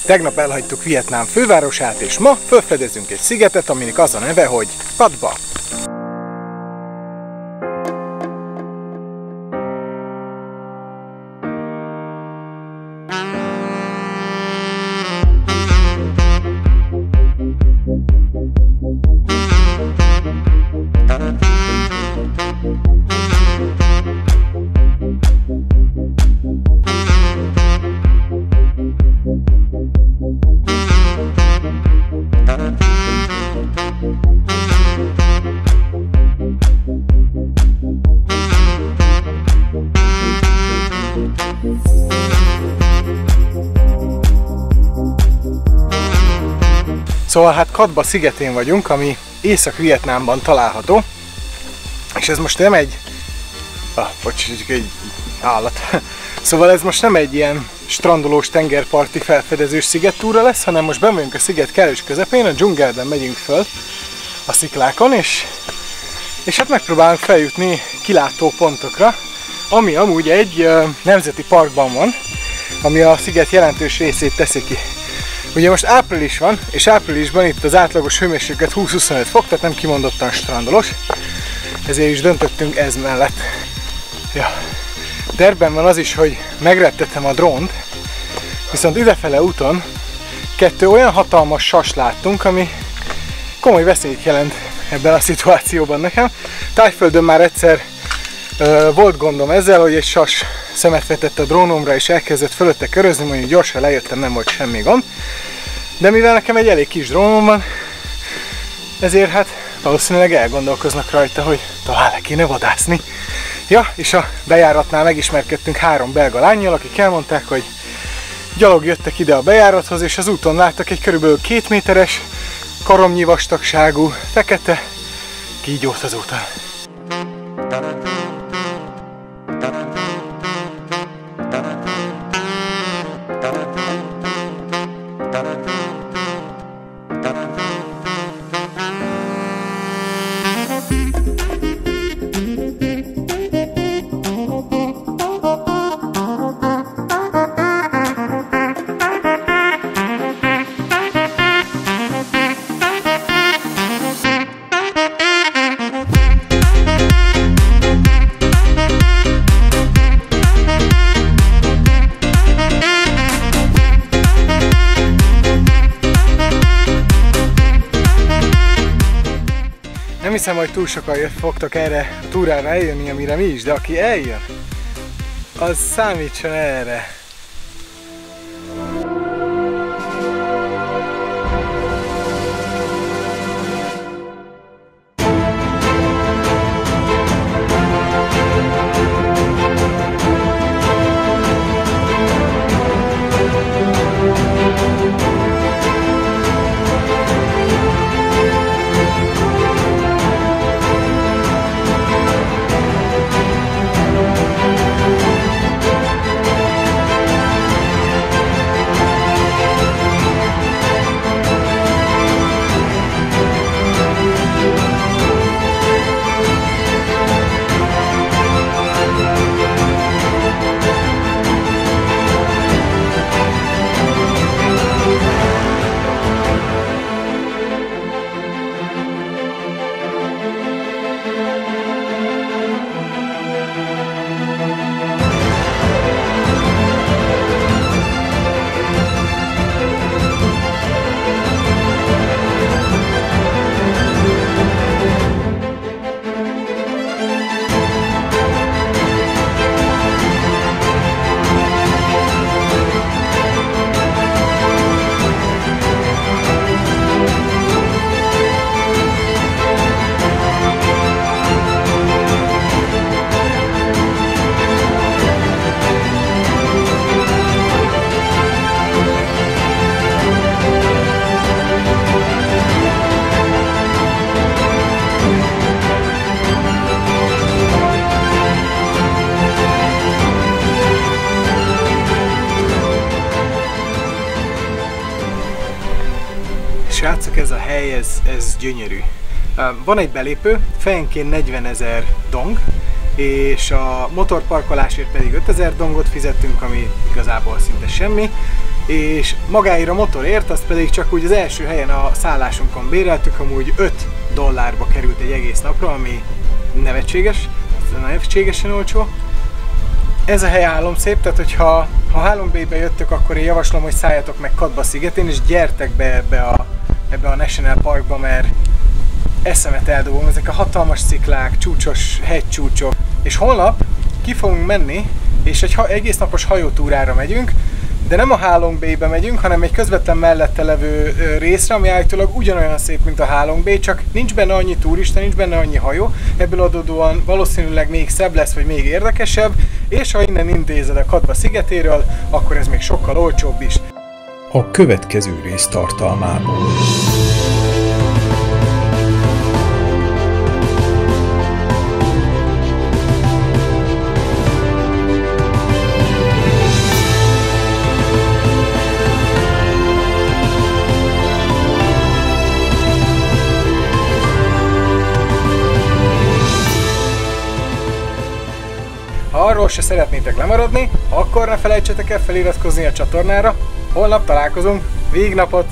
Tegnap elhagytuk Vietnám fővárosát, és ma felfedezünk egy szigetet, aminek az a neve, hogy Cat Ba. Szóval hát Cat Ba szigetén vagyunk, ami Észak-Vietnámban található, és ez most nem egy... egy állat. Szóval ez most nem egy ilyen strandolós, tengerparti felfedezős szigettúra lesz, hanem most benn vagyunk a sziget kellős közepén, a dzsungelben megyünk föl a sziklákon, és hát megpróbálunk feljutni kilátó pontokra, ami amúgy egy nemzeti parkban van, ami a sziget jelentős részét teszi ki. Ugye most április van, és áprilisban itt az átlagos hőmérséklet 20-25 fok, tehát nem kimondottan strandolós, ezért is döntöttünk ez mellett. Ja. Tervben van az is, hogy megrettettem a drónt, viszont idefele úton 2 olyan hatalmas sas láttunk, ami komoly veszélyt jelent ebben a szituációban nekem. Tájföldön már egyszer volt gondom ezzel, hogy egy sas szemet vetett a drónomra és elkezdett fölötte körözni, mondjuk gyorsan lejöttem, nem volt semmi gond. De mivel nekem egy elég kis drónom van, ezért hát valószínűleg elgondolkoznak rajta, hogy talán le kéne vadászni. Ja, és a bejáratnál megismerkedtünk 3 belga lánnyal, akik elmondták, hogy gyalog jöttek ide a bejárathoz, és az úton láttak egy körülbelül 2 méteres, karomnyi vastagságú, fekete kígyót az úton. Nem hiszem, hogy túl sokan fogtok erre a túrára eljönni, amire mi is, de aki eljön, az számítson erre. Srácok, ez a hely, ez gyönyörű. Van egy belépő, fejenként 40 000 dong, és a motorparkolásért pedig 5000 dongot fizettünk, ami igazából szinte semmi. és magáért a motorért, azt pedig csak úgy az első helyen a szállásunkon béreltük, amúgy $5 került egy egész napra, ami nevetségesen olcsó. Ez a hely álomszép, tehát hogyha Halong Baybe jöttök, akkor én javaslom, hogy szálljatok meg Katba szigetén, és gyertek be ebbe a National Parkba, mert eszemet eldobom, ezek a hatalmas sziklák, csúcsos hegycsúcsok. És holnap ki fogunk menni, és egy egész napos hajótúrára megyünk, de nem a Halong Baybe megyünk, hanem egy közvetlen mellette levő részre, ami állítólag ugyanolyan szép, mint a Halong Bay, csak nincs benne annyi turista, nincs benne annyi hajó, ebből adódóan valószínűleg még szebb lesz, vagy még érdekesebb, és ha innen intézed a Katba szigetéről, akkor ez még sokkal olcsóbb is. A következő rész tartalmából. Ha arról se szeretnétek lemaradni, akkor ne felejtsetek el feliratkozni a csatornára. Holnap találkozunk. Végnapot!